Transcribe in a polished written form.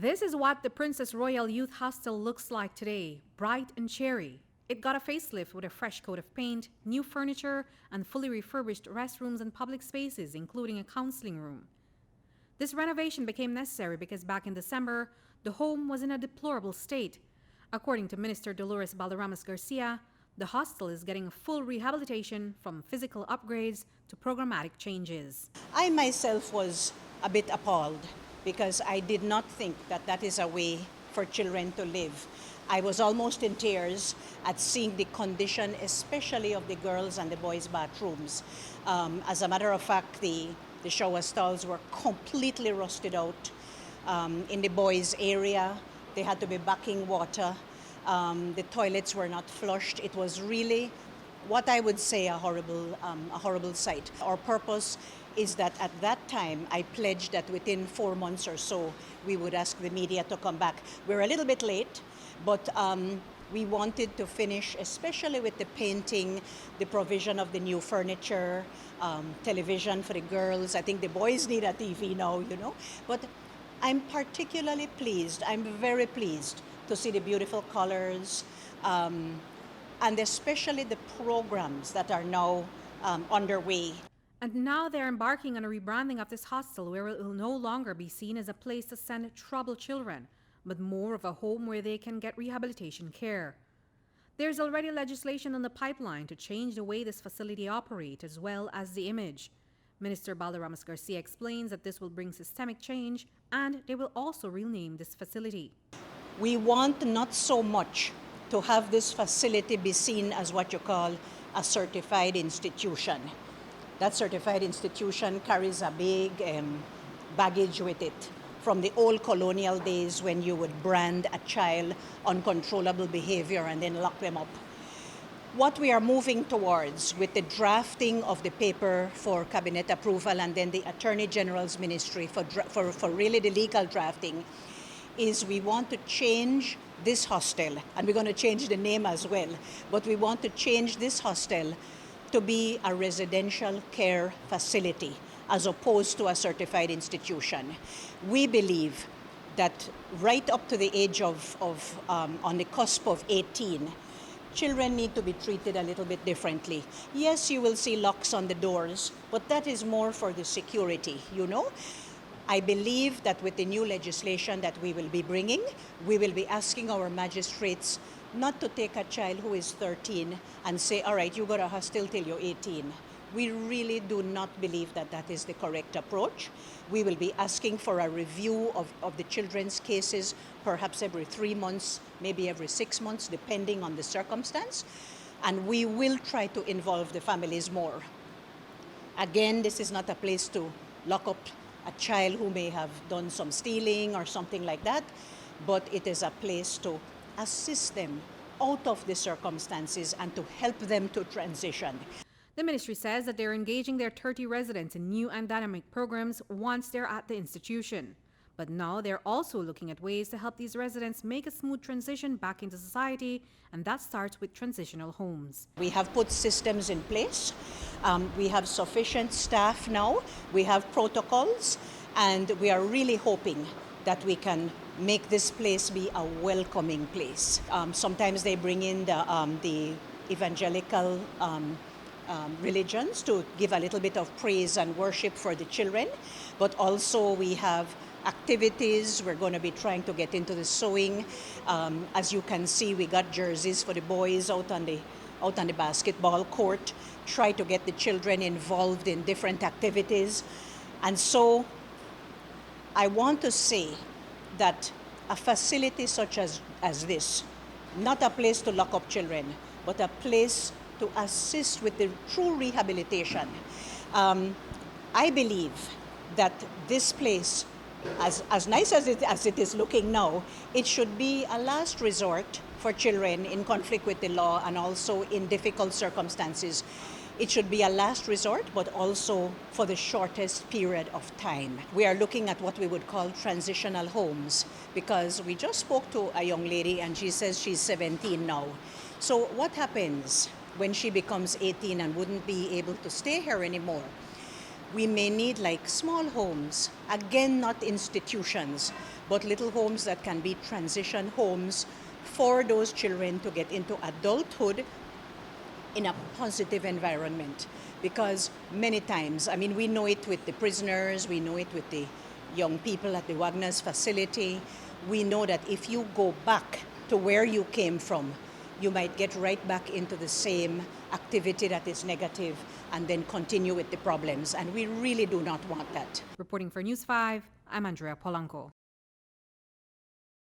This is what the Princess Royal Youth Hostel looks like today, bright and cheery. It got a facelift with a fresh coat of paint, new furniture, and fully refurbished restrooms and public spaces, including a counseling room. This renovation became necessary because back in December, the home was in a deplorable state. According to Minister Dolores Baldaramas Garcia, the hostel is getting full rehabilitation from physical upgrades to programmatic changes. I myself was a bit appalled because I did not think that that is a way for children to live. I was almost in tears at seeing the condition, especially of the girls' and the boys' bathrooms. As a matter of fact, the shower stalls were completely rusted out. In the boys' area, they had to be backing water. The toilets were not flushed. It was really what I would say a horrible sight. Our purpose is that at that time, I pledged that within 4 months or so, we would ask the media to come back. We're a little bit late, but we wanted to finish, especially with the painting, the provision of the new furniture, television for the girls. I think the boys need a TV now, you know. But I'm particularly pleased, I'm very pleased to see the beautiful colors, and especially the programs that are now underway. And now they're embarking on a rebranding of this hostel where it will no longer be seen as a place to send troubled children, but more of a home where they can get rehabilitation care. There's already legislation on the pipeline to change the way this facility operates as well as the image. Minister Baldaramas Garcia explains that this will bring systemic change and they will also rename this facility. We want not so much to have this facility be seen as what you call a certified institution. That certified institution carries a big baggage with it from the old colonial days when you would brand a child uncontrollable behavior and then lock them up. What we are moving towards with the drafting of the paper for cabinet approval and then the Attorney General's ministry for really the legal drafting is we want to change this hostel, and we're going to change the name as well, but we want to change this hostel to be a residential care facility as opposed to a certified institution. We believe that right up to the age of on the cusp of 18, children need to be treated a little bit differently. Yes, you will see locks on the doors, but that is more for the security, you know? I believe that with the new legislation that we will be bringing, we will be asking our magistrates not to take a child who is 13 and say, all right, you got a hostel till you're 18. We really do not believe that that is the correct approach. We will be asking for a review of the children's cases, perhaps every 3 months, maybe every 6 months, depending on the circumstance. And we will try to involve the families more. Again, this is not a place to lock up a child who may have done some stealing or something like that, but it is a place to assist them out of the circumstances and to help them to transition. The ministry says that they're engaging their 30 residents in new and dynamic programs once they're at the institution. But now they're also looking at ways to help these residents make a smooth transition back into society, and that starts with transitional homes. We have put systems in place. We have sufficient staff now. We have protocols, and we are really hoping that we can make this place be a welcoming place. Sometimes they bring in the evangelical religions to give a little bit of praise and worship for the children, but also we have activities. We're going to be trying to get into the sewing. As you can see, we got jerseys for the boys out on the basketball court. Try to get the children involved in different activities. And so I want to say that a facility such as this, not a place to lock up children, but a place to assist with the true rehabilitation. I believe that this place, as nice as it is looking now, it should be a last resort for children in conflict with the law and also in difficult circumstances. It should be a last resort, but also for the shortest period of time. We are looking at what we would call transitional homes, because we just spoke to a young lady and she says she's 17 now. So what happens when she becomes 18 and wouldn't be able to stay here anymore? We may need like small homes, again, not institutions, but little homes that can be transition homes for those children to get into adulthood in a positive environment. Because many times, I mean, we know it with the prisoners, we know it with the young people at the Wagner's facility. We know that if you go back to where you came from, you might get right back into the same activity that is negative and then continue with the problems. And we really do not want that. Reporting for News 5, I'm Andrea Polanco.